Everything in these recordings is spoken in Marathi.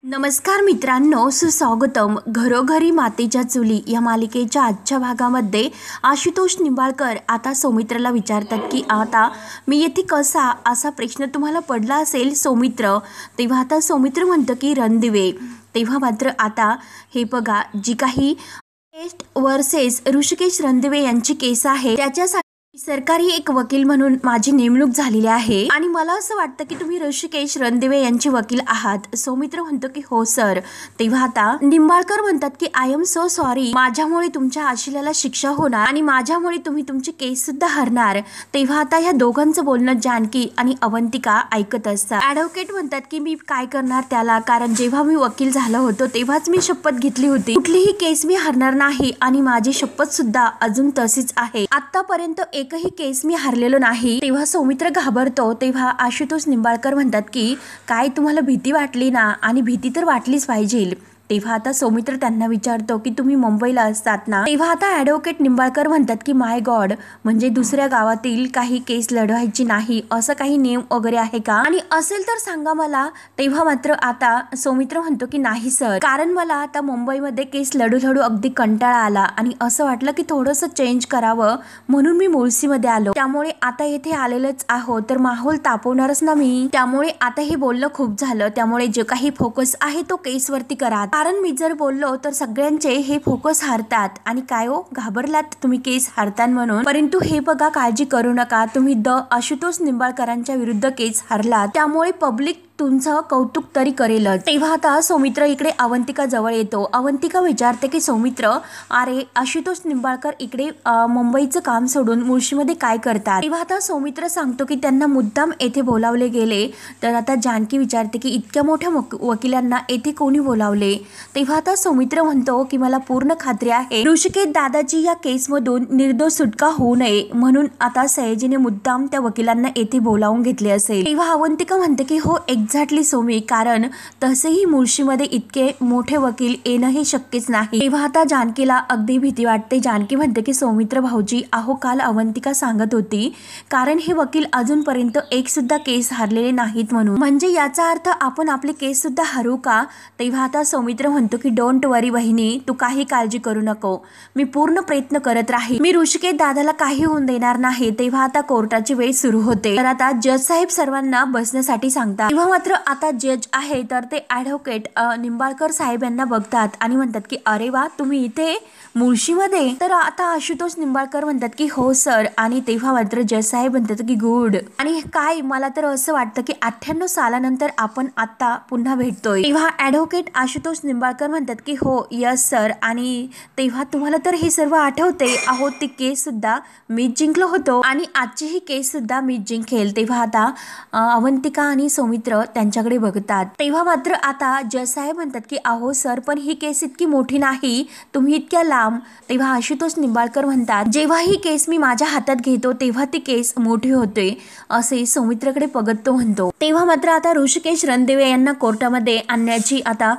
नमस्कार मित्रांनो, सुस्वागतम. घरोघरी मातीच्या चुली या मालिकेच्या आजच्या भागामध्ये आशुतोष निंबाळकर आता सौमित्रला विचारतात की आता मी येथे कसा, असा प्रश्न तुम्हाला पडला असेल सौमित्र. तेव्हा आता सौमित्र म्हणतं की रणदिवे. तेव्हा मात्र आता हे बघा, जी काही टेस्ट वर्सेस ऋषिकेश रणदिवे यांची केस आहे त्याच्यासाठी सरकारी एक वकील म्हणून माझी नेमणूक झालेली आहे आणि मला असं वाटतं की तुम्ही ऋषिकेश रणदिवे यांचे वकील आहात. सौमित्र म्हणतो की हो सर. तेव्हा आता निंबाळकर म्हणतात की आय एम सो सॉरी, माझ्यामुळे तुमच्या आशिलाला शिक्षा होणार आणि माझ्यामुळे तुम्ही तुमची केस सुद्धा हरणार. तेव्हा आता या दोघांचं बोलणं जानकी आणि अवंतिका ऐकत असतात. ॲडव्होकेट म्हणतात की मी काय करणार त्याला, कारण जेव्हा मी वकील झालो होतो तेव्हाच मी शपथ घेतली होती कुठलीही केस मी हरणार नाही आणि माझी शपथ सुद्धा अजून तशीच आहे. आतापर्यंत एकही केस मी हरलेलो नाही. तेव्हा सौमित्र घाबरतो. तेव्हा आशुतोष निंबाळकर म्हणतात की काय तुम्हाला भीती वाटली ना, आणि भीती तर वाटलीच पाहिजे. तेव्हा आता सौमित्र त्यांना विचारतो की तुम्ही मुंबईला असतात ना. तेव्हा आता ॲडव्होकेट निंबाळकर म्हणतात की माय गॉड, म्हणजे दुसऱ्या गावातील काही केस लढवायची नाही असं काही नियम वगैरे आहे का, आणि असेल तर सांगा मला. तेव्हा मात्र आता सौमित्र म्हणतो की नाही सर, कारण मला आता मुंबईमध्ये केस लढू अगदी कंटाळा आला आणि असं वाटलं की थोडंसं चेंज करावं म्हणून मी मुळशीमध्ये आलो. त्यामुळे आता येथे आलेलंच आहोत तर माहोल तापवणारच ना मी. त्यामुळे आता हे बोलणं खूप झालं. त्यामुळे जे काही फोकस आहे तो केसवरती करा, कारण मी जर बोललो तर सगळ्यांचे हे फोकस हारतात. आणि काय हो, घाबरलात तुम्ही केस हारतान म्हणून, परंतु हे बघा, काळजी करू नका, तुम्ही आशुतोष निंबाळकरांच्या विरुद्ध केस हारलात त्यामुळे पब्लिक तुमचं कौतुक तरी करेलच. तेव्हा आता सौमित्र इकडे अवंतिका जवळ येतो. अवंतिका विचारते की सौमित्र, अरे आशुतोष निंबाळकर इकडे मुंबईचं काम सोडून मुळशीमध्ये काय करतात. तेव्हा आता सौमित्र सांगतो की त्यांना मुद्दाम येथे बोलावले गेले. तर आता जानकी विचारते की इतक्या मोठ्या वकिलांना येथे कोणी बोलावले. तेव्हा आता सौमित्र म्हणतो की मला पूर्ण खात्री आहे ऋषिकेश दादाची या केसमधून निर्दोष सुटका होऊ नये म्हणून आता सयाजीने मुद्दाम त्या वकिलांना येथे बोलावून घेतले असेल. तेव्हा अवंतिका म्हणते की हो एक्झॅक्टली सौमी, कारण तसेही मुळशीमध्ये इतके मोठे वकील येणंही शक्यच नाही. तेव्हा आता जानकीला अगदी भीती वाटते. जानकी म्हणते की सौमित्र भाऊजी, अहो काल अवंतिका सांगत होती कारण हे वकील अजूनपर्यंत एक सुद्धा केस हारलेले नाहीत म्हणून, म्हणजे याचा अर्थ आपण आपले केस सुद्धा हरू का. तेव्हा आता सौमित्र म्हणतो की डोंट वरी बहिणी, तू काही काळजी करू नको, मी पूर्ण प्रयत्न करत राहील, मी ऋषिकेश दादाला काही होऊन देणार नाही. तेव्हा आता कोर्टाची वेळ सुरू होते. तर आता जज साहेब सर्वांना बसण्यासाठी सांगतात. तेव्हा मात्र आता जज आहे तर ते ॲडव्होकेट निंबाळकर साहेब यांना बघतात आणि म्हणतात की अरे वा, तुम्ही इथे मुळशीमध्ये. तर आता आशुतोष निंबाळकर म्हणतात की हो सर. आणि तेव्हा मात्र जज साहेब म्हणतात की गुड, आणि काय मला तर असं वाटतं की 98 सालानंतर आपण आता पुन्हा भेटतोय. तेव्हा ॲडव्होकेट आशुतोष निंबाळकर म्हणतात की हो यस सर. आणि तेव्हा तुम्हाला तर हे सर्व आठवते, अहो ती केस सुद्धा मीच जिंकलो होतो आणि आजची ही केस सुद्धा मीच जिंकेल. तेव्हा आता अवंतिका आणि सौमित्र त्यांच्याकडे बघतात. तेव्हा मात्र आता जज साहेब म्हणतात की अहो सर, पण ही केस इतकी मोठी नाही, तुम्ही इतक्या लांब. तेव्हा आशुतोष निंबाळकर म्हणतात जेव्हा ही केस मी माझ्या हातात घेतो तेव्हा ती केस मोठी होते, असे सौमित्रकडे बघत तो म्हणतो. तेव्हा मात्र आता ऋषिकेश रणदिवे यांना कोर्टामध्ये आणण्याची आता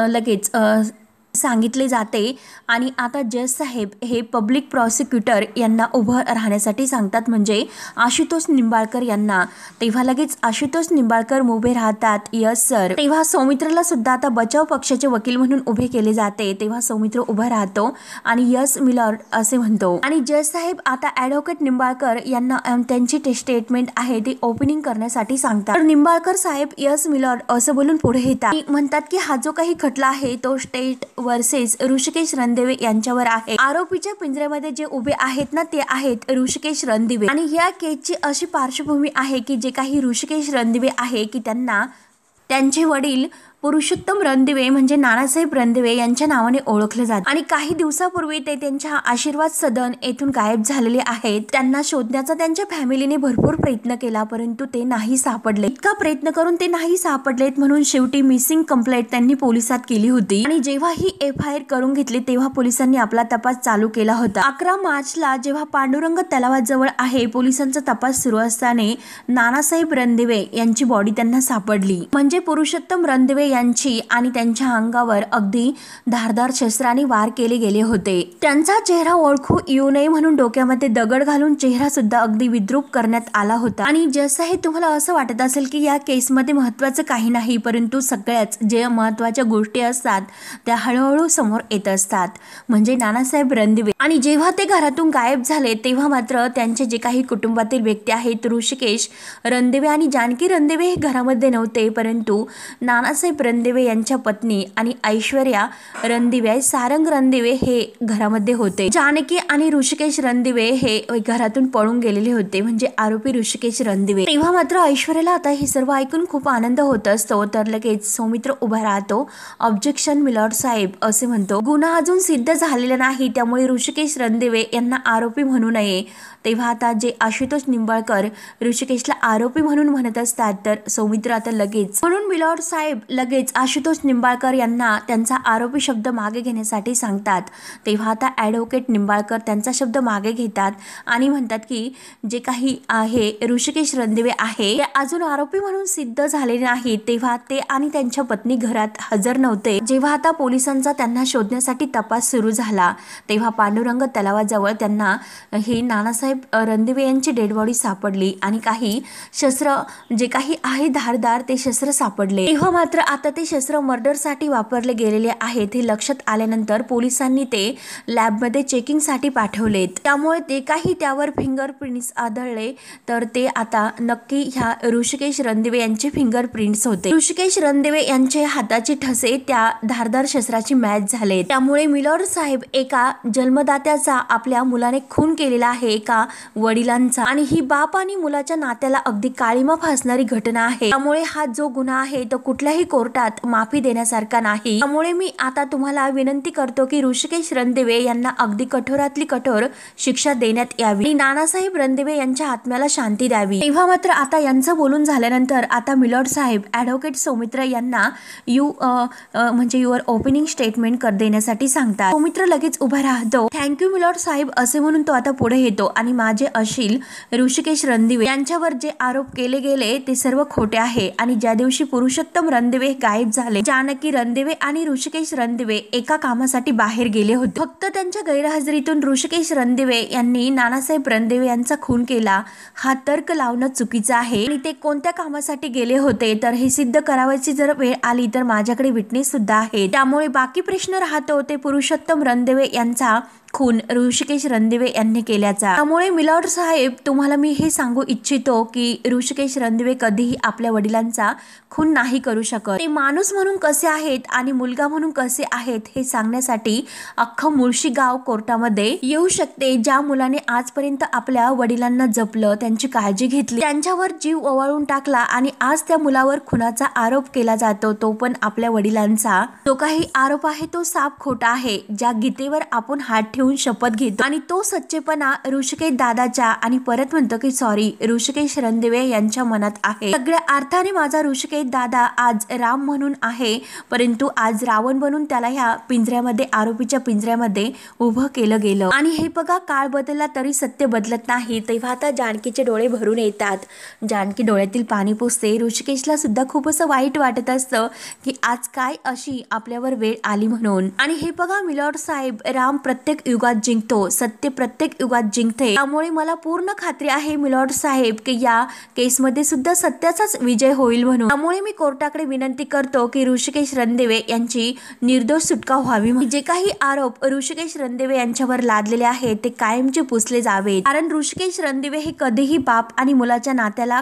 लगेच सांगितले जाते. आणि आता जज साहेब हे पब्लिक प्रॉसिक्युटर यांना उभं राहण्यासाठी सांगतात, म्हणजे आशुतोष निंबाळकर यांना. तेव्हा लगेच आशुतोष निंबाळकर उभे राहतात. Yes sir. तेव्हा सौमित्रला सुद्धा आता बचाव पक्षाचे वकील म्हणून उभे केले जाते. तेव्हा सौमित्र उभा राहतो आणि यस मिलॉर्ड असे म्हणतो. आणि जज साहेब आता ॲडव्होकेट निंबाळकर यांना त्यांची स्टेटमेंट आहे ती ओपनिंग करण्यासाठी सांगतात. तर निंबाळकर साहेब यस मिलॉर्ड असं बोलून पुढे येतात. म्हणतात की हा जो काही खटला आहे तो स्टेट वर्सेस ऋषिकेश रणदिवे यांच्यावर आहे. आरोपीच्या पिंजऱ्यामध्ये जे उभे आहेत ना ते आहेत ऋषिकेश रणदिवे. आणि या केसची अशी पार्श्वभूमी आहे की जे काही ऋषिकेश रणदिवे आहे की त्यांना त्यांचे वडील पुरुषोत्तम रणदिवे म्हणजे नानासाहेब रणदिवे यांच्या नावाने ओळखले जाते. आणि काही दिवसापूर्वी ते त्यांच्या आशीर्वाद सदन येथून गायब झालेले आहेत. त्यांना शोधण्याचा त्यांच्या फॅमिलीने भरपूर प्रयत्न केला परंतु ते नाही सापडले. इतका प्रयत्न करून ते नाही सापडलेत म्हणून शेवटी मिसिंग कंप्लेंट त्यांनी पोलिसात केली होती. आणि जेव्हा ही FIR करून घेतली तेव्हा पोलिसांनी आपला तपास चालू केला होता. 11 मार्चला जेव्हा पांडुरंग तलावाजवळ आहे पोलिसांचा तपास सुरू असताना नानासाहेब रणदिवे यांची बॉडी त्यांना सापडली. म्हणजे पुरुषोत्तम रणदिवे यांची आणि त्यांच्या अंगावर अगदी धारदार शस्त्राने वार केले गेले होते। त्यांचा चेहरा ओळखू येऊ नये म्हणून डोक्यामध्ये दगड घालून चेहरा सुद्धा अगदी विद्रूप करण्यात आला होता। आणि जसं हे तुम्हाला असं वाटत असेल की या केसमध्ये महत्त्वाचं काही नाही, परंतु सगळ्याच जे महत्त्वाच्या गोष्टी असतात त्या हळूहळू समोर येत असतात, म्हणजे नानासाहेब रणदिवे। आणि जेव्हा ते घरातून गायब झाले तेव्हा मात्र त्यांचे जे काही कुटुंबातील व्यक्ती आहेत, ऋषिकेश रणदिवे आणि जानकी रणदिवे हे घरामध्ये नव्हते, परंतु नानासाहेब रणदिवे यांच्या पत्नी आणि ऐश्वर्या रणदिवे, सारंग रणदिवे हे घरामध्ये होते। जानकी आणि ऋषिकेश रणदिवे हे घरातून पळून गेलेले होते, म्हणजे आरोपी ऋषिकेश रणदिवे। तेव्हा मात्र ऐश्वर्याला आता हे सर्व ऐकून खूप आनंद होत असतो, तर लगेच सौमित्र उभा राहतो। ऑब्जेक्शन मिलॉर्ड साहेब असे म्हणतो, गुन्हा अजून सिद्ध झालेला नाही, त्यामुळे ऋषिकेश रणदिवे यांना आरोपी म्हणू नये। तेव्हा आता जे आशुतोष निंबाळकर ऋषिकेशला आरोपी म्हणून म्हणत असतात, तर सौमित्र आता लगेच म्हणून मिलॉर्ड साहेब लगेच आशुतोष निंबाळकर यांना त्यांचा आरोपी शब्द मागे घेण्यासाठी सांगतात। तेव्हा आता ॲडव्होकेट निंबाळकर त्यांचा शब्द मागे घेतात आणि म्हणतात की जे काही आहे ऋषिकेश रणदिवे आहे ते अजून आरोपी म्हणून सिद्ध झाले नाही। तेव्हा ते आणि त्यांच्या पत्नी घरात हजर नव्हते। जेव्हा आता पोलिसांचा त्यांना शोधण्यासाठी तपास सुरू झाला तेव्हा पांडुरंग तलावाजवळ त्यांना ही नानासाहेब रणदिवे यांची डेड बॉडी सापडली आणि काही शस्त्र जे काही आहे धारदार ते शस्त्र सापडले। तेव्हा मात्र आता ते शस्त्र मर्डरसाठी वापरले गेलेले आहेत हे लक्षात आल्यानंतर पोलिसांनी ते लॅबमध्ये चेकिंगसाठी पाठवलेत। त्यामुळे ते काही त्यावर फिंगरप्रिंट्स आढळले, तर ते आता नक्की ह्या ऋषिकेश रणदिवे यांचे फिंगरप्रिंट्स होते। ऋषिकेश रणदिवे यांचे हाताचे ठसे त्या धारदार शस्त्राची मॅच झाले। त्यामुळे मिलॉर्ड साहेब एका जन्मदात्याचा आपल्या मुलाने खून केलेला आहे, एका वडिलांचा, आणि ही बाप आणि मुलाच्या नात्याला अगदी काळीमा फासणारी घटना आहे। त्यामुळे हा जो गुन्हा आहे तो कुठल्याही कोर्टात माफी देण्यासारखा नाही। त्यामुळे मी आता तुम्हाला विनंती करतो की ऋषिकेश रणदिवे यांना अगदी कठोरातली कठोर शिक्षा देण्यात यावी आणि नानासाहेब रणदिवे यांच्या आत्म्याला शांती द्यावी। तेव्हा मात्र आता यांचं बोलून झाल्यानंतर आता मिलॉर्ड साहेब ॲडव्होकेट सौमित्र यांना म्हणजे युअर ओपनिंग स्टेटमेंट देण्यासाठी सांगतात। सौमित्र लगेच उभा राहतो। थँक्यू मिलॉर्ड साहेब असे म्हणून तो आता पुढे येतो आणि माझे अशील ऋषिकेश रणदिवे यांच्यावर जे आरोप केले गेले ते सर्व खोटे आहे आणि ज्या दिवशी पुरुषोत्तम रणदिवे गायब झाले, जानकी रणदिवे आणि ऋषिकेश रणदिवे एका कामासाठी बाहेर गेले होते। फक्त त्यांच्या गैरहजेरीतून ऋषिकेश रणदिवे यांनी नानासाहेब रणदिवे यांचा खून केला हा तर्क लावणं चुकीचं आहे आणि ते कोणत्या कामासाठी गेले होते तर हे सिद्ध करावयाची जर वेळ आली तर माझ्याकडे विटनेस सुद्धा आहे। त्यामुळे बाकी प्रश्न राहतो ते पुरुषोत्तम रणदिवे यांचा खून ऋषिकेश रणदिवे यांनी केल्याचा। त्यामुळे मिलॉर्ड साहेब तुम्हाला मी हे सांगू इच्छितो की ऋषिकेश रणदिवे कधीही आपल्या वडिलांचा खून नाही करू शकत। ते माणूस म्हणून कसे आहेत आणि मुलगा म्हणून कसे आहेत हे सांगण्यासाठी अख्खं मुळशी गाव कोर्टामध्ये येऊ शकते। ज्या मुलाने आजपर्यंत आपल्या वडिलांना जपलं, त्यांची काळजी घेतली, त्यांच्यावर जीव ओवाळून टाकला आणि आज त्या मुलावर खुनाचा आरोप केला जातो, तो पण आपल्या वडिलांचा। जो काही आरोप आहे तो साफ खोटा आहे। ज्या गीतेवर आपण हात ठेवून शपथ घेतो आणि तो सच्चेपणा ऋषिकेश दादाच्या आणि परत म्हणतो की सॉरी ऋषिकेश रणदिवे यांच्या मनात आहे। सगळ्या अर्थाने माझा ऋषिकेश दादा आज राम म्हणून आहे, परंतु आज रावण बनून त्याला ह्या पिंजऱ्यामध्ये, आरोपीच्या पिंजऱ्यामध्ये उभं केलं गेलं। आणि हे बघा, काळ बदलला तरी सत्य बदलत नाही। तेव्हा आता जानकीचे डोळे भरून येतात, जानकी डोळ्यातील पाणी पुसते। ऋषिकेशला सुद्धा खूप असं वाईट वाटत असतं की आज काय अशी आपल्यावर वेळ आली म्हणून। आणि हे बघा मिलॉर्ड साहेब, राम प्रत्येक युगात जिंकतो, सत्य प्रत्येक युगात जिंकते। त्यामुळे मला पूर्ण खात्री आहे मिलॉर्ड साहेब की या केसमध्ये सुद्धा सत्याचाच विजय होईल म्हणून। त्यामुळे मी कोर्टाकडे विनंती करतो की ऋषिकेश रणदिवे यांची निर्दोष सुटका व्हावी। जे काही आरोप ऋषिकेश रणदिवे यांच्यावर लादलेले आहेत ते कायमचे पुसले जावेत, कारण ऋषिकेश रणदिवे हे कधीही बाप आणि मुलाच्या नात्याला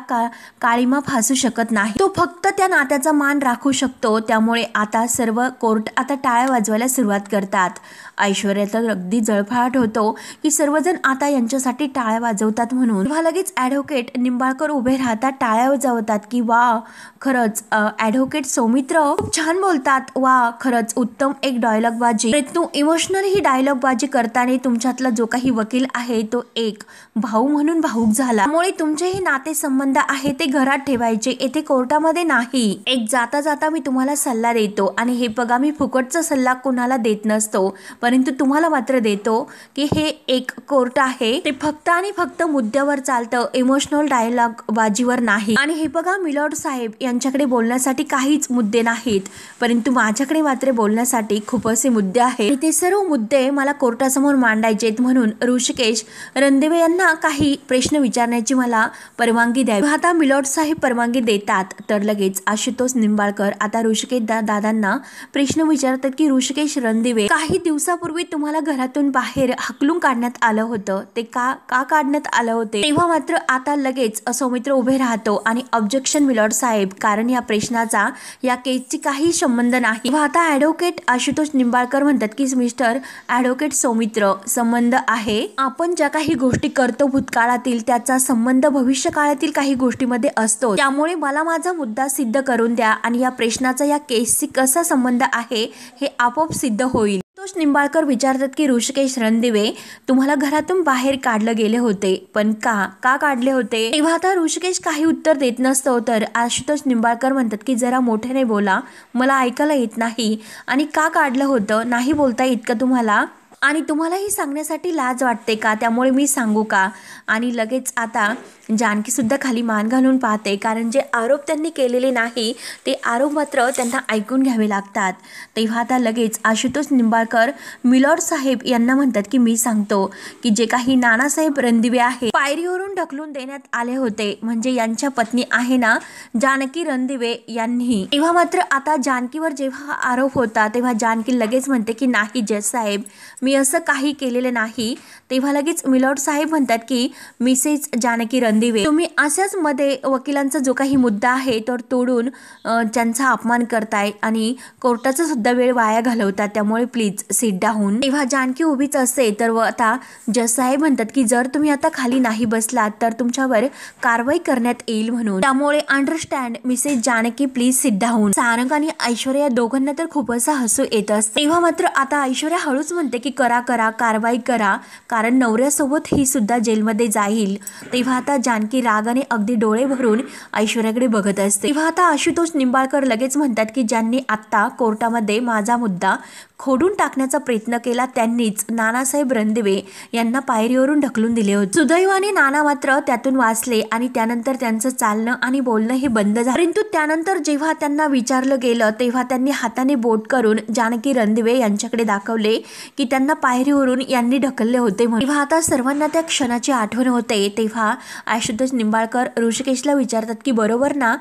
काळीमा फासू शकत नाही, तो फक्त त्या नात्याचा मान राखू शकतो। त्यामुळे आता सर्व कोर्ट आता टाळ्या वाजवायला सुरुवात करतात। ऐश्वर्या तर अगदी जळफळाट होतो की सर्वजण आता यांच्यासाठी टाळ्या वाजवतात म्हणून। तेव्हा लगेच ॲडव्होकेट निंबाळकर उभे राहतात, टाळ्या वाजवतात की वा, खरंच ॲडव्होकेट सौमित्र खूप छान बोलतात, वा खरंच उत्तम एक डायलॉग बाजी। तू इमोशनल ही डायलॉग बाजी करताना तुमच्यातला जो काही वकील आहे तो एक भाऊ म्हणून भाऊक झाला। त्यामुळे तुमचे हे नाते संबंध आहे ते घरात ठेवायचे, येथे कोर्टामध्ये नाही। एक जाता जाता मी तुम्हाला सल्ला देतो, आणि हे बघा मी फुकटचा सल्ला कोणाला देत नसतो, परंतु तुम्हाला मात्र देतो की हे एक कोर्ट आहे, ते फक्त आणि फक्त मुद्द्यावर चालतं, इमोशनल डायलॉग बाजीवर नाही. आणि हे बघा मिलॉर्ड साहेब यांच्याकडे बोलण्यासाठी काहीच मुद्दे नाहीत, परंतु माझ्याकडे मात्र बोलण्यासाठी खूप असे मुद्दे आहेत. ते सर्व मुद्दे मला कोर्टासमोर मांडायचेत, म्हणून ऋषिकेश रणदिवे यांना काही प्रश्न विचारण्याची मला परवानगी द्यावी. आता मिलॉर्ड साहेब परवानगी देतात तर लगेच आशुतोष निंबाळकर आता ऋषिकेश दादांना प्रश्न विचारतात की ऋषिकेश रणदिवे, काही दिवसापूर्वी तुम्हाला घरातून बाहेर हाकलून काढण्यात आलं होतं, ते का काढण्यात आलं होते? तेव्हा मात्र आता लगेच सौमित्र उभे राहतो आणि ऑब्जेक्शन मिलॉर्ड साहेब, कारण या प्रश्नाचा या केसची काही संबंध नाही. तेव्हा आता ॲडव्होकेट आशुतोष निंबाळकर म्हणतात की मिस्टर ॲडव्होकेट सौमित्र, संबंध आहे. आपण ज्या काही गोष्टी करतो भूतकाळातील त्याचा संबंध भविष्यकाळातील काही गोष्टीमध्ये असतो, त्यामुळे मला माझा मुद्दा सिद्ध करून द्या आणि या प्रश्नाचा या केसशी कसा संबंध आहे हे आपोआप सिद्ध होईल. आशुतोष निंबाळकर विचारतात की ऋषिकेश रणदिवे, तुम्हाला घरातून बाहेर काढले गेले होते, पण का काढले होते? तेव्हा आता ऋषिकेश काही उत्तर देत नसतो तर आशुतोष निंबाळकर म्हणतात की जरा मोठ्याने बोला, मला ऐकायला येत नाही. आणि का काढलं होतं नाही बोलता येत का तुम्हाला? आणि तुम्हालाही सांगण्यासाठी लाज वाटते का? त्यामुळे मी सांगू का? आणि लगेच आता जानकी सुद्धा खाली मान घालून पाहते, कारण जे आरोप त्यांनी केलेले नाही ते आरोप मात्र त्यांना ऐकून घ्यावे लागतात. तेव्हा आता लगेच आशुतोष निंबाळकर मिलॉर्ड साहेब यांना म्हणतात की मी सांगतो की जे काही नानासाहेब रणदिवे आहे पायरीवरून ढकलून देण्यात आले होते, म्हणजे यांच्या पत्नी आहे ना जानकी रणदिवे यांनी. तेव्हा मात्र आता जानकीवर जेव्हा आरोप होता तेव्हा जानकी लगेच म्हणते की नाही जज साहेब, मी असं काही केलेलं नाही. तेव्हा लगेच मिलॉर्ड साहेब म्हणतात की मिसेस जानकी रणदिवे, तुम्ही अशाच मध्ये वकिलांचा जो काही मुद्दा आहे तो तोडून त्यांचा अपमान करताय आणि कोर्टाचा सुद्धा वेळ वाया घालवतात, त्यामुळे प्लीज सिट डाऊन. तेव्हा जानकी उभीच असते तर आता जज साहेब म्हणतात की जर तुम्ही आता खाली नाही बसलात तर तुमच्यावर कारवाई करण्यात येईल, म्हणून त्यामुळे understand Mrs Janaki, please sit down. Sarang आणि ऐश्वर्या दोघांना तर खूप असं हसू येत असतं. तेव्हा मात्र आता ऐश्वर्या हळूच म्हणते की करा कारवाई करा, कारण नवऱ्यासोबत ही सुद्धा जेलमध्ये जाईल. तेव्हा आता जानकी रागाने अगदी डोळे भरून ऐश्वर्याकडे बघत असते. तेव्हा आता आशुतोष निंबाळकर लगेच म्हणतात की ज्यांनी आत्ता कोर्टामध्ये माझा मुद्दा खोडून टाकण्याचा प्रयत्न केला त्यांनीच नानासाहेब रणदिवे यांना पायरीवरून ढकलून दिले होते. सुदैवाने नाना मात्र त्यातून वाचले आणि त्यानंतर त्यांचं चालणं आणि बोलणं हे बंद झालं. परंतु त्यानंतर जेव्हा त्यांना विचारलं गेलं तेव्हा त्यांनी हाताने बोट करून जानकी रणदिवे यांच्याकडे दाखवले की त्यांना पायरीवरून यांनी ढकलले होते. तेव्हा आता सर्वांना त्या क्षणाची आठवण होते. तेव्हा आशुतोष निंबाळकर ऋषिकेशला विचारतात की बरोबर ना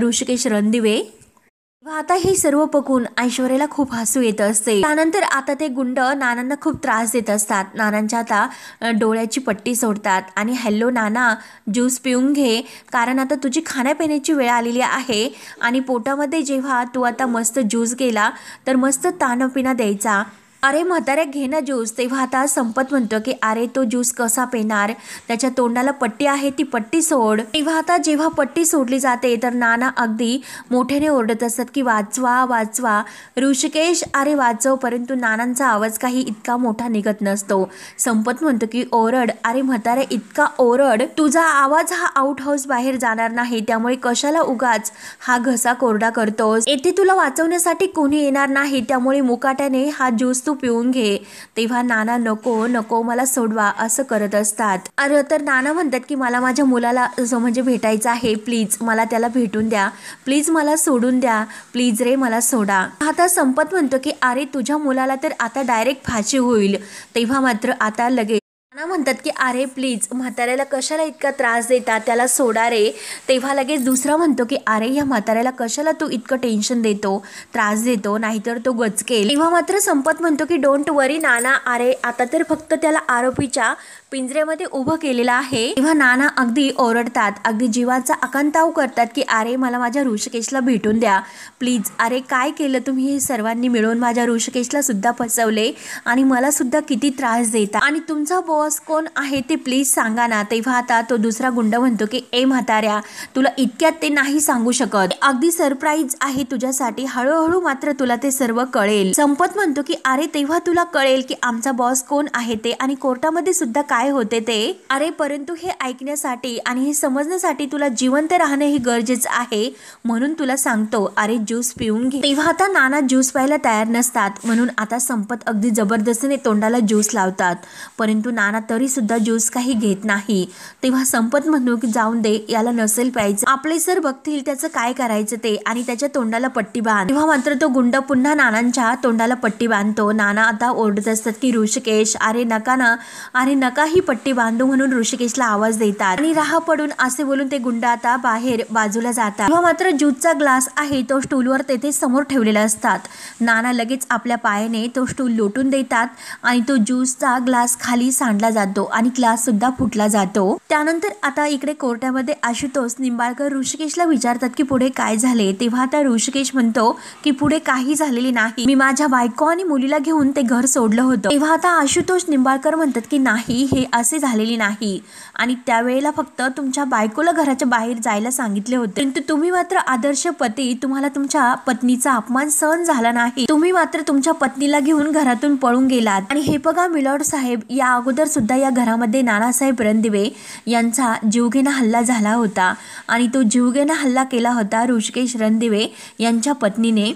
ऋषिकेश रणदिवे? आता हे सर्व बघून ऐश्वर्याला खूप हसू येत असते. त्यानंतर आता ते गुंड नानांना खूप त्रास देत असतात. नानांच्या आता डोळ्याची पट्टी सोडतात आणि हॅलो नाना, ज्यूस पिऊन घे, कारण आता तुझी खाण्यापिण्याची वेळ आलेली आहे आणि पोटामध्ये जेव्हा तू आता मस्त ज्यूस गेला तर मस्त ताणपिणा द्यायचा. अरे म्हाताऱ्या घे ना ज्यूस. तेव्हा आता संपत म्हणतो की अरे तो ज्यूस कसा पिणार, त्याच्या तोंडाला पट्टी आहे ती पट्टी सोड. तेव्हा आता जेव्हा पट्टी सोडली जाते तर नाना अगदी मोठ्याने ओरडत असतात की वाचवा वाचवा ऋषिकेश, अरे वाचव, परंतु नानांचा आवाज काही इतका मोठा निघत नसतो. संपत म्हणतो की ओरड, अरे म्हाताऱ्या इतका ओरड, तुझा आवाज हा आउट हाऊस बाहेर जाणार नाही, त्यामुळे कशाला उगाच हा घसा कोरडा करतोस, येथे तुला वाचवण्यासाठी कोणी येणार नाही, त्यामुळे मुकाट्याने हा ज्यूस पिऊन घे. तेव्हा नाना नको नको मला सोडवा असं करत असतात. अरे तर नाना म्हणतात की मला माझ्या मुलाला म्हणजे भेटायचं आहे, प्लीज मला त्याला भेटून द्या, प्लीज मला सोडून द्या, प्लीज रे मला सोडा. आता संपत म्हणतो की अरे तुझ्या मुलाला तर आता डायरेक्ट फाशी होईल. तेव्हा मात्र आता लगेच नाना म्हणतात की अरे प्लीज म्हाताऱ्याला कशाला इतका त्रास देता, त्याला सोडा रे. तेव्हा लगेच दुसरा म्हणतो की अरे या म्हाताऱ्याला कशाला तू इतकं टेन्शन देतो, त्रास देतो, नाहीतर तो गचकेल. तेव्हा मात्र संपत म्हणतो की डोंट वरी नाना, अरे आता तर फक्त त्याला आरोपीच्या पिंजऱ्यामध्ये उभं केलेलं आहे. तेव्हा नाना अगदी ओरडतात, अगदी जीवाचा आकांताव करतात की अरे मला माझ्या ऋषिकेशला भेटून द्या प्लीज. अरे काय केलं तुम्ही हे सर्वांनी मिळून, माझ्या ऋषिकेशला सुद्धा फसवले आणि मला सुद्धा किती त्रास देता आणि तुमचा बॉस कोण आहे ते प्लीज सांगा ना. तेव्हा आता तो दुसरा गुंड म्हणतो की ए म्हाताऱ्या, तुला इतक्यात ते नाही सांगू शकत, अगदी सरप्राईज आहे तुझ्यासाठी, हळूहळू मात्र तुला ते सर्व कळेल. संपत म्हणतो की अरे तेव्हा तुला कळेल की आमचा बॉस कोण आहे ते आणि कोर्टामध्ये सुद्धा काय होते ते. अरे परंतु हे ऐकण्यासाठी आणि हे समजण्यासाठी तुला जिवंत राहणे हे गरजेचं आहे, म्हणून तुला सांगतो अरे ज्यूस पिऊन घे. तेव्हा आता नाना ज्यूस प्यायला तयार नसतात, म्हणून आता संपत अगदी जबरदस्तीने तोंडाला ज्यूस लावतात, परंतु नाना तरी सुद्धा ज्यूस काही घेत नाही. तेव्हा संपत म्हणतो की जाऊन दे, याला नसेल प्यायचं, आपले सर बघतील त्याचं काय करायचं ते, आणि त्याच्या तोंडाला पट्टी बांध. तेव्हा मात्र तो गुंड पुन्हा नानांच्या तोंडाला पट्टी बांधतो. नाना आता ओरडत असतात की ऋषिकेश अरे नका ना, अरे नका ही पट्टी बांधू, म्हणून ऋषिकेशला आवाज देतात आणि राहा पडून असे बोलून ते गुंड आता बाहेर बाजूला जातात. तेव्हा मात्र ज्यूसचा ग्लास आहे तो स्टूलवर तेथे समोर ठेवलेला असतात. नाना लगेच आपल्या पायाने तो स्टूल लोटून देतात आणि तो ज्यूसचा ग्लास खाली सांडला जातो आणि ग्लास सुद्धा फुटला जातो. त्यानंतर आता इकडे कोर्टामध्ये आशुतोष निंबाळकर ऋषिकेशला विचारतात की पुढे काय झाले. तेव्हा आता ऋषिकेश म्हणतो की पुढे काही झालेले नाही, मी माझ्या बायको आणि मुलीला घेऊन ते घर सोडलं होतं. तेव्हा आता आशुतोष निंबाळकर म्हणतात की नाही, हे असे झालेले नाही आणि त्यावेळेला फक्त तुमच्या बायकोला घराच्या बाहेर जायला सांगितले होते, परंतु तुम्ही मात्र आदर्श पती, तुम्हाला तुमच्या पत्नीचा अपमान सहन झाला नाही, तुम्ही मात्र तुमच्या पत्नीला घेऊन घरातून पळून गेलात. आणि हे बघा मिलॉर्ड साहेब, या अगोदर सुद्धा या घरामध्ये नानासाहेब रणदिवे यांचा जीवघेणा हल्ला झाला होता आणि तो जीवघेणा हल्ला केला होता ऋषिकेश रणदिवे यांच्या पत्नीने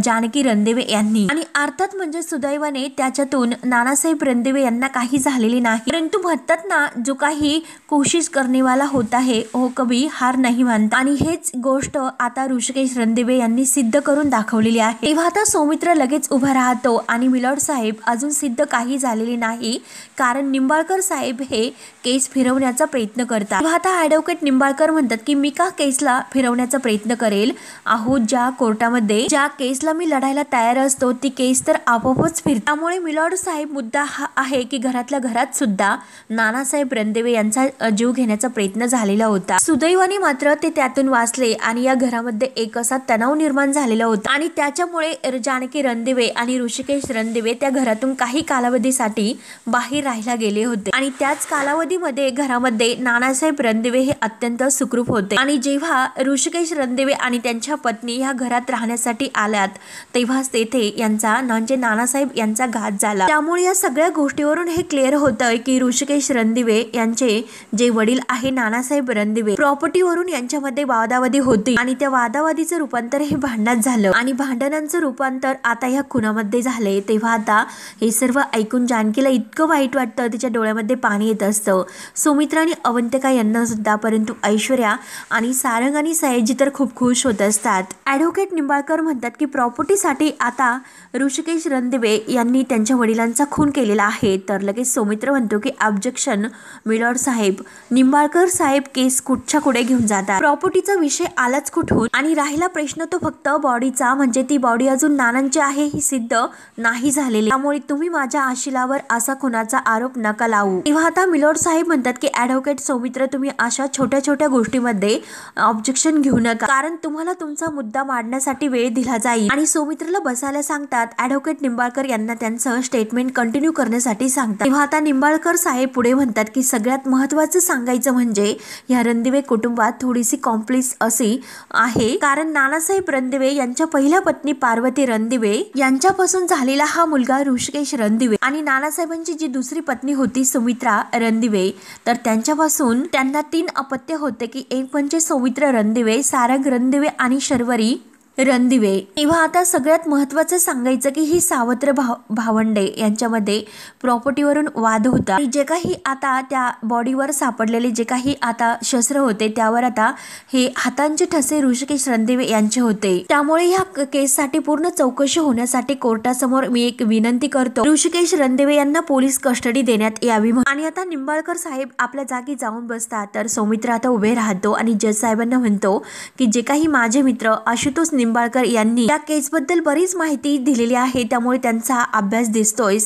जानकी रणदिवे यांनी. आणि अर्थात म्हणजे सुदैवाने त्याच्यातून नानासाहेब रणदिवे यांना काही झालेले नाही, परंतु म्हणतात ना, जो काही कोशिश करने वाला होता है वो कभी हार नहीं मानता, आणि हेच गोष्ट आता ऋषिकेश रणदिवे यांनी सिद्ध करून दाखवलेली आहे. तेव्हा आता सौमित्र लगेच उभा राहतो आणि मिलॉर्ड साहेब अजून सिद्ध काही झालेले नाही, कारण निंबाळकर साहेब हे केस फिरवण्याचा प्रयत्न करतात. तेव्हा आता ॲडव्होकेट निंबाळकर म्हणतात की मी का केसला फिरवण्याचा प्रयत्न करेल, अहो ज्या कोर्टामध्ये ज्या केसला मी लढायला तयार असतो ती केस तर आपोआपच फिरते. त्यामुळे मिलॉर्ड साहेब मुद्दा हा आहे की घरातल्या घरात सुद्धा नानासाहेब रणदिवे यांचा जीव घेण्याचा प्रयत्न झालेला होता. सुदैवाने मात्र ते त्यातून वाचले आणि या घरामध्ये एक असा तणाव निर्माण झालेला होता आणि त्याच्यामुळे जानकी रणदिवे आणि ऋषिकेश रणदिवे त्या घरातून काही कालावधीसाठी बाहेर राहायला गेले होते आणि त्याच कालावधीमध्ये घरामध्ये नानासाहेब रणदिवे हे अत्यंत सुखरूप होते. आणि जेव्हा ऋषिकेश रणदिवे आणि त्यांच्या पत्नी ह्या घरात राहण्यासाठी आल्यात तेव्हाच तेथे यांचा म्हणजे नानासाहेब यांचा घात झाला. त्यामुळे या सगळ्या गोष्टीवरून हे क्लिअर होतंय की ऋषिकेश रणदिवे यांचे जे वडील आहे नानासाहेब रणदिवे, प्रॉपर्टीवरून यांच्यामध्ये वादावादी होती आणि त्या वादावादीचं रूपांतर हे भांडणात झालं आणि भांडणांचं रूपांतर आता ह्या खुनामध्ये झाले. तेव्हा आता हे सर्व ऐकून जानकीला इतकं वाईट वाटतं, तिच्या डोळ्यामध्ये पाणी येत असतं. सुमित्रा आणि अवंतिका यांना सुद्धा, परंतु ऐश्वर्या आणि सारंग आणि सयाजी तर खूप खुश होत असतात. ॲडव्होकेट निंबाळकर म्हणतात की प्रॉपर्टीसाठी आता ऋषिकेश रणदिवे यांनी त्यांच्या वडिलांचा खून केलेला आहे. तर लगेच सौमित्र म्हणतो की ऑब्जेक्शन मिलॉर्ड साहेब, निंबाळकर साहेब केस कुठच्या कुठे घेऊन जातात, प्रॉपर्टीचा विषय आलाच कुठून आणि राहिला प्रश्न तो फक्त बॉडीचा, म्हणजे ती बॉडी अजून नानांची आहे ही सिद्ध नाही झालेली, त्यामुळे तुम्ही माझ्या आशिलावर असा खुनाचा आरोप नका लावू. तेव्हा आता मिलॉर्ड साहेब म्हणतात की ॲडव्होकेट सौमित्र, तुम्ही अशा छोट्या छोट्या गोष्टीमध्ये ऑब्जेक्शन घेऊ नका, कारण तुम्हाला तुमचा मुद्दा मांडण्यासाठी वेळ दिला जाईल. आणि सौमित्रला बसायला सांगतात. ॲडव्होकेट निंबाळकर यांना त्यांचं स्टेटमेंट कंटिन्यू करण्यासाठी सांगतात. तेव्हा आता निंबाळकर साहेब पुढे म्हणतात की सगळ्यात महत्त्वाचं सांगायचं म्हणजे या रणदिवे कुटुंबात थोडीशी कॉम्प्लेक्स अशी आहे, कारण नानासाहेब रणदिवे यांच्या पहिल्या पत्नी पार्वती रणदिवे यांच्यापासून झालेला हा मुलगा ऋषिकेश रणदिवे आणि नानासाहेबांची जी दुसरी पत्नी होती सुमित्रा रणदिवे, तर त्यांच्यापासून त्यांना 3 अपत्य होते की एक म्हणजे सौमित्र रणदिवे, सारंग रणदिवे आणि शर्वरी रणदिवे. तेव्हा आता सगळ्यात महत्त्वाचं सांगायचं की ही सावत्र भावंडे यांच्यामध्ये प्रॉपर्टीवरून वाद होता आणि जे काही आता त्या बॉडीवर सापडलेले जे काही आता शस्त्र होते त्यावर आता हे हातांचे ठसे ऋषिकेश रणदिवे यांचे होते. त्यामुळे ह्या केससाठी पूर्ण चौकशी होण्यासाठी कोर्टासमोर मी एक विनंती करतो, ऋषिकेश रणदिवे यांना पोलीस कस्टडी देण्यात यावी. आणि आता निंबाळकर साहेब आपल्या जागी जाऊन बसतात. तर सौमित्र आता उभे राहतो आणि जज साहेबांना म्हणतो की जे काही माझे मित्र आशुतोष निंबाळकर यांनी या केसबद्दल बरीच माहिती दिलेली आहे, त्यामुळे त्यांचा अभ्यास दिसतोय.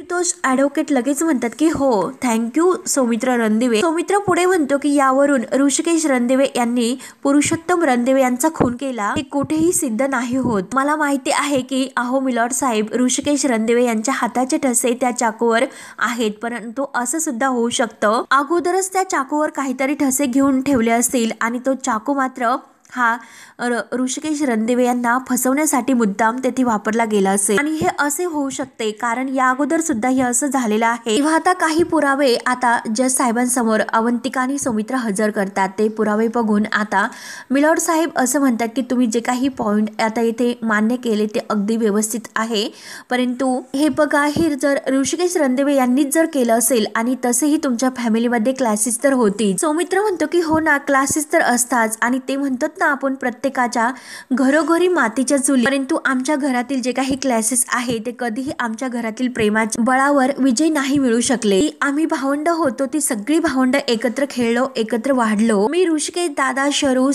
आशुतोष ॲडव्होकेट लगेच म्हणतात की हो थँक्यू सौमित्र रणदिवे. सौमित्र पुढे म्हणतो की यावरून ऋषिकेश रणदिवे यांनी पुरुषोत्तम रणदिवे यांचा खून केला हे कुठेही सिद्ध नाही होत. मला माहिती आहे की अहो मिलॉर्ड साहेब ऋषिकेश रणदिवे यांच्या हाताचे ठसे त्या चाकूवर आहेत, परंतु असं सुद्धा होऊ शकतं अगोदरच त्या चाकूवर काहीतरी ठसे घेऊन ठेवले असतील आणि तो चाकू मात्र हा ऋषिकेश रणदिवे यांना फसवण्यासाठी मुद्दाम तेथे वापरला गेला असेल आणि हे असे होऊ शकते कारण या अगोदर सुद्धा हे असं झालेलं आहे. तेव्हा आता काही पुरावे आता जज साहेबांसमोर अवंतिका आणि सौमित्र हजर करतात. ते पुरावे बघून आता मिलॉर्ड साहेब असं म्हणतात की तुम्ही जे काही पॉइंट आता इथे मान्य केले ते अगदी व्यवस्थित आहे, परंतु हे बघा हे जर ऋषिकेश रणदिवे यांनीच जर केलं असेल आणि तसेही तुमच्या फॅमिलीमध्ये क्लासेस तर होतील. सौमित्र म्हणतो की हो ना क्लासेस तर असतात आणि ते म्हणतात ना आपण प्रत्येकाच्या घरोघरी मातीच्या चुली, परंतु आमच्या घरातील जे काही क्लासेस आहे ते कधीही आमच्या घरातील प्रेमाच्या बळावर विजय नाही मिळू शकले. आम्ही भावंड होतो, ती सगळी भावंड एकत्र खेळलो, एकत्र वाढलो. मी ऋषिकेश दादा शरू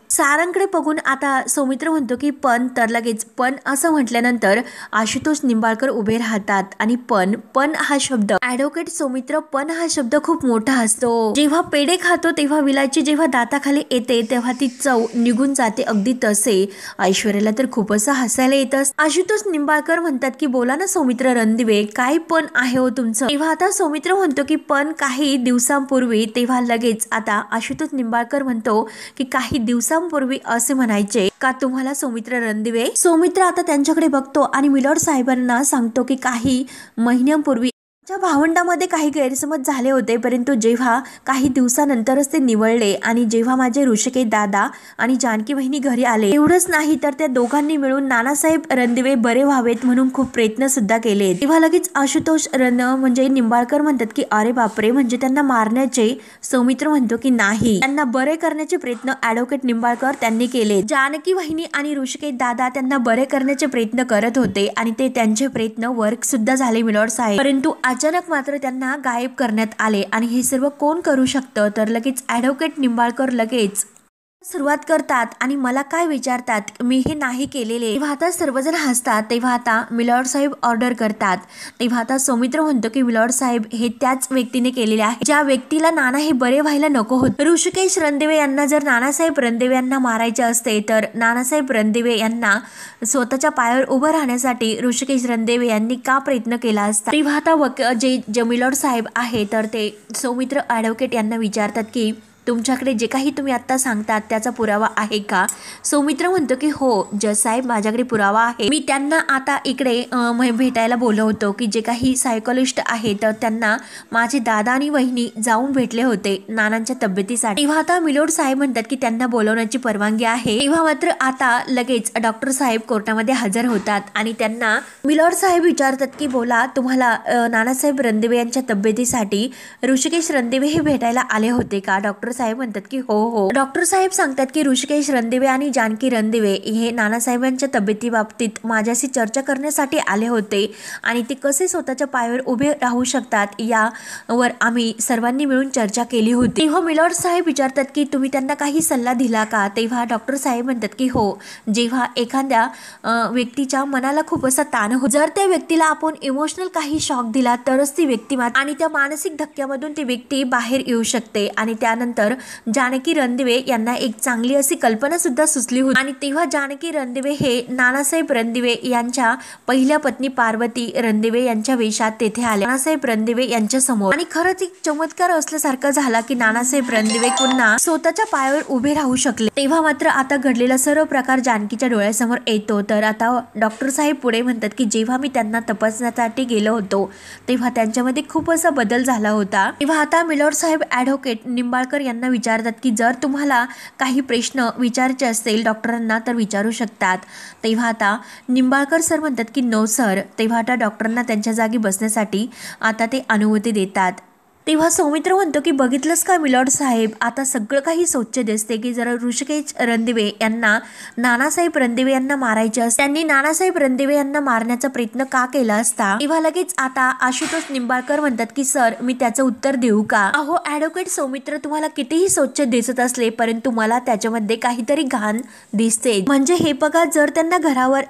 सारंगकडे बघून आता सौमित्र म्हणतो की पण तर लगेच पण असं म्हटल्यानंतर आशुतोष निंबाळकर उभे राहतात आणि पण हा शब्द ॲडव्होकेट सौमित्र पण हा शब्द खूप मोठा असतो. जेव्हा पेढे खातो तेव्हा विलाची जेव्हा दाताखाली येते तेव्हा ती चव निघून जाते, अगदी तसे ऐश्वर्याला तर खूप असं हसायला येतं. आशुतोष निंबाळकर म्हणतात की बोला ना सौमित्र रणदिवे काय पण आहे हो तुमचं. तेव्हा आता सौमित्र म्हणतो की पण काही दिवसांपूर्वी, तेव्हा लगेच आता आशुतोष निंबाळकर म्हणतो की काही दिवसांपूर्वी असे म्हणायचे का तुम्हाला सौमित्र रणदिवे. सौमित्र आता त्यांच्याकडे बघतो आणि मिलॉर्ड साहेबांना सांगतो की काही महिन्यांपूर्वी भावंडामध्ये काही गैरसमज झाले होते, परंतु जेव्हा काही दिवसानंतरच ते निवळले आणि जेव्हा माझे ऋषिकेश दादा आणि जानकी बहिणी घरी आले एवढंच नाही तर त्या दोघांनी मिळून नानासाहेब रणदिवे बरे व्हावेत म्हणून खूप प्रयत्न सुद्धा केले. तेव्हा लगेच आशुतोष म्हणजे निंबाळकर म्हणतात की अरे बापरे म्हणजे त्यांना मारण्याचे. सौमित्र म्हणतो की नाही, त्यांना बरे करण्याचे प्रयत्न ॲडव्होकेट निंबाळकर त्यांनी केले. जानकी बहिणी आणि ऋषिकेश दादा त्यांना बरे करण्याचे प्रयत्न करत होते आणि ते त्यांचे प्रयत्न वर्क सुद्धा झाले मिलॉर्ड साहेब, परंतु अचानक मात्र त्यांना गायब करण्यात आले. आणि हे सर्व कोण करू शकतं तर लगेच ॲडव्होकेट निंबाळकर लगेच सुरुवात करतात आणि मला काय विचारतात मी हे नाही केलेले. तेव्हा आता सर्वजण हसतात. तेव्हा आता मिलॉर्ड साहेब ऑर्डर करतात. तेव्हा आता सौमित्र म्हणतो की मिलॉर्ड साहेब हे त्याच व्यक्तीने केलेले आहे ज्या व्यक्तीला नाना हे बरे व्हायला नको होते. ऋषिकेश रणदिवे यांना जर नानासाहेब रणदिवे यांना मारायचे असते तर नानासाहेब रणदिवे यांना स्वतःच्या पायावर उभं राहण्यासाठी ऋषिकेश रणदिवे यांनी का प्रयत्न केला असता. तेव्हा आता जे मिलॉर्ड साहेब आहे तर ते सौमित्र ॲडव्होकेट यांना विचारतात की तुमच्याकडे जे काही तुम्ही आत्ता सांगतात त्याचा पुरावा आहे का. सौमित्र म्हणतो की हो जज साहेब माझ्याकडे पुरावा आहे. मी त्यांना आता इकडे भेटायला बोलवतो की जे काही सायकोलॉजिस्ट आहे तर त्यांना माझे दादा आणि वहिनी जाऊन भेटले होते नानांच्या तब्येतीसाठी. तेव्हा आता मिलॉर्ड साहेब म्हणतात की त्यांना बोलवण्याची परवानगी आहे. तेव्हा मात्र आता लगेच डॉक्टर साहेब कोर्टामध्ये हजर होतात आणि त्यांना मिलॉर्ड साहेब विचारतात की बोला तुम्हाला नानासाहेब रणदिवे यांच्या तब्येतीसाठी ऋषिकेश रणदिवे हे भेटायला आले होते का. डॉक्टर साहेब म्हणतात की हो. डॉक्टर साहेब सांगतात की ऋषिकेश रणदिवे आणि जानकी रणदिवे हे नानासाहेबांच्या तब्येती बाबतीत माझ्याशी चर्चा करण्यासाठी आले होते आणि ते कसे स्वतःच्या पायावर उभे राहू शकतात यावर आम्ही सर्वांनी मिळून चर्चा केली होती. तेव्हा मिलॉर्ड साहेब विचारतात की तुम्ही त्यांना काही सल्ला दिला का. तेव्हा डॉक्टर साहेब म्हणतात की हो जेव्हा एखाद्या व्यक्तीच्या मनाला खूप असा ताण होतो जर त्या व्यक्तीला आपण इमोशनल काही शॉक दिला तरच ती व्यक्ती आणि त्या मानसिक धक्क्यामधून ती व्यक्ती बाहेर येऊ शकते. आणि त्यानंतर जानकी रणदिवे यांना एक चांगली अशी कल्पना सुद्धा सुचली होती आणि तेव्हा जानकी रणदिवे हे नानासाहेब रणदिवे यांच्या पहिल्या पत्नी पार्वती रणदिवे यांच्या वेशात तेथे आले नानासाहेब रणदिवे यांच्या समोर. आणि खरंच एक चमत्कार असल्यासारखा झाला की नानासाहेब रणदिवे पुन्हा स्वतःच्या पायावर उभे राहू शकले. तेव्हा मात्र आता घडलेला सर्व प्रकार जानकीच्या डोळ्यासमोर येतो. तर आता डॉक्टर साहेब पुढे म्हणतात की जेव्हा मी त्यांना तपासण्यासाठी गेलो होतो तेव्हा त्यांच्यामध्ये खूप असा बदल झाला होता. तेव्हा आता मिलॉर्ड साहेब ॲडव्होकेट निंबाळकर यांना विचारतात की जर तुम्हाला काही प्रश्न विचारायचे असतील डॉक्टरांना तर विचारू शकतात. तेव्हा आता निंबाळकर सर म्हणतात की नो सर. तेव्हा आता डॉक्टरांना त्यांच्या जागी बसण्यासाठी आता ते अनुमती देतात. तेव्हा सौमित्र म्हणतो की बघितलंच का मिलॉर्ड साहेब, आता सगळं काही स्वच्छ दिसते की जरा ऋषिकेश रणदिवे यांना नानासाहेब रणदिवे यांना मारायचे असते, त्यांनी नानासाहेब रणदिवे यांना मारण्याचा प्रयत्न का केला असता. तेव्हा लगेच आता आशुतोष निंबाळकर म्हणतात की सर मी त्याचं उत्तर देऊ का. अहो ॲडव्होकेट सौमित्र, तुम्हाला कितीही स्वच्छ दिसत असले परंतु मला त्याच्यामध्ये काहीतरी घाण दिसते. म्हणजे हे बघा, जर त्यांना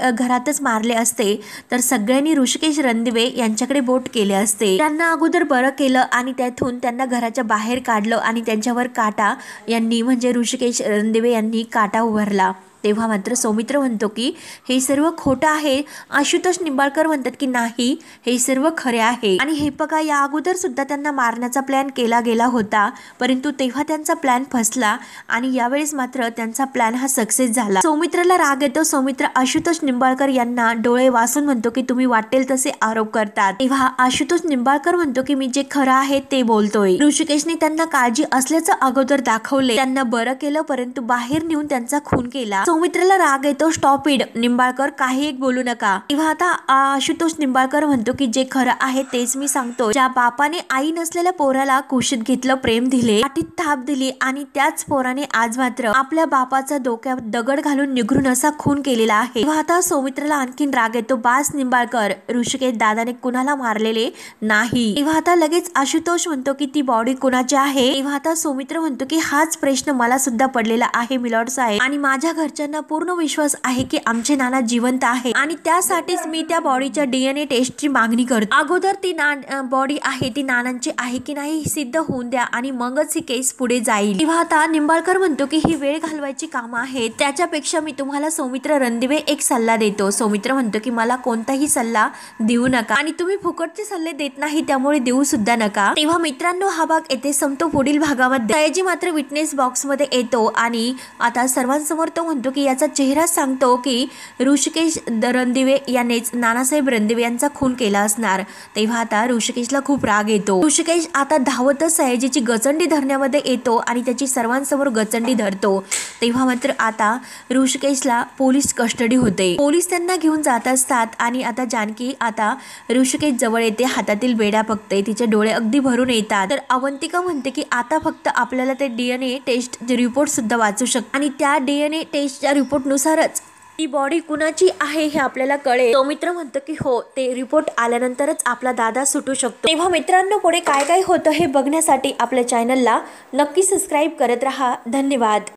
घरातच मारले असते तर सगळ्यांनी ऋषिकेश रणदिवे यांच्याकडे बोट केले असते. त्यांना अगोदर बरं केलं आणि त्यातून त्यांना घराच्या बाहेर काढलं आणि त्यांच्यावर काटा यांनी म्हणजे ऋषिकेश रणदिवे यांनी काटा उभारला. तेव्हा मात्र सौमित्र म्हणतो की हे सर्व खोटं आहे. आशुतोष निंबाळकर म्हणतात की नाही, हे सर्व खरे आहे. आणि हे बघा, या अगोदर सुद्धा त्यांना मारण्याचा प्लॅन केला गेला होता परंतु तेव्हा त्यांचा प्लॅन फसला आणि यावेळेस मात्र त्यांचा प्लॅन हा सक्सेस झाला. सौमित्राला राग येतो. सौमित्र आशुतोष निंबाळकर यांना डोळे वासून म्हणतो की तुम्ही वाटेल तसे आरोप करतात. तेव्हा आशुतोष निंबाळकर म्हणतो की मी जे खरं आहे ते बोलतोय. ऋषिकेशने त्यांना काळजी असल्याचं अगोदर दाखवले, त्यांना बरं केलं परंतु बाहेर नेऊन त्यांचा खून केला. सौमित्राला राग येतो. स्टॉप इट निंबाळकर, काही एक बोलू नका. तेव्हा आता आशुतोष निंबाळकर म्हणतो की जे खरं आहे तेच मी सांगतो. ज्या बापाने आई नसलेल्या पोराला कुशीत घेतलं, प्रेम दिले, पाठीत थाप दिली आणि त्याच पोराने आज मात्र आपल्या बापाचा डोक्यात दगड घालून निघरून असा खून केलेला आहे. तेव्हा आता सौमित्राला आणखीन राग येतो. बास निंबाळकर, ऋषिकेश दादाने कुणाला मारलेले नाही. तेव्हा आता लगेच आशुतोष म्हणतो की ती बॉडी कुणाची आहे. तेव्हा आता सौमित्र म्हणतो की हाच प्रश्न मला सुद्धा पडलेला आहे मिलॉर्ड साहेब, आणि माझ्या घरच्यांना पूर्ण विश्वास आहे की आमचे नाना जिवंत आहे आणि त्यासाठीच मी त्या बॉडीच्या DNA टेस्टची मागणी करतो. अगोदर ती बॉडी आहे ती नानांची आहे की नाही सिद्ध होऊन द्या आणि मगच ही केस पुढे जाईल. तेव्हा आता निंबाळकर म्हणतो की ही वेळ घालवायची कामं आहेत, त्याच्यापेक्षा मी तुम्हाला सौमित्र रणदिवे एक सल्ला देतो. सौमित्र म्हणतो की मला कोणताही सल्ला देऊ नका आणि तुम्ही फुकटचे सल्ले देत नाही त्यामुळे देऊ सुद्धा नका. तेव्हा मित्रांनो, हा भाग येथे संपतो. पुढील भागामध्ये सयाजी मात्र विटनेस बॉक्स मध्ये येतो आणि आता सर्वांसमोर तो म्हणतो की याचा चेहरा सांगतो की ऋषिकेश रणदिवे यानेच नानासाहेब रणदिवे यांचा खून केला असणार. तेव्हा आता ऋषिकेशला खूप राग येतो. ऋषिकेश आता धावतच सयाजीची गचंडी धरण्यामध्ये येतो आणि त्याची सर्वांसमोर गचंडी धरतो. तेव्हा मात्र आता ऋषिकेशला पोलीस कस्टडी होते. पोलीस त्यांना घेऊन जात असतात आणि आता जानकी आता ऋषिकेश जवळ येते, हातातील बेड्या बघते, तिचे डोळे अगदी भरून येतात. तर अवंतिका म्हणते की आता फक्त आपल्याला ते DNA टेस्ट रिपोर्ट सुद्धा वाचू शकतो आणि त्या DNA टेस्टच्या रिपोर्टनुसारच ती बॉडी कुणाची आहे हे आपल्याला कळेल. सौमित्र म्हणतो की हो, ते रिपोर्ट आल्यानंतरच आपला दादा सुटू शकतो. तेव्हा मित्रांनो, पुढे काय काय होतं हे बघण्यासाठी आपल्या चॅनलला नक्की सबस्क्राईब करत राहा. धन्यवाद.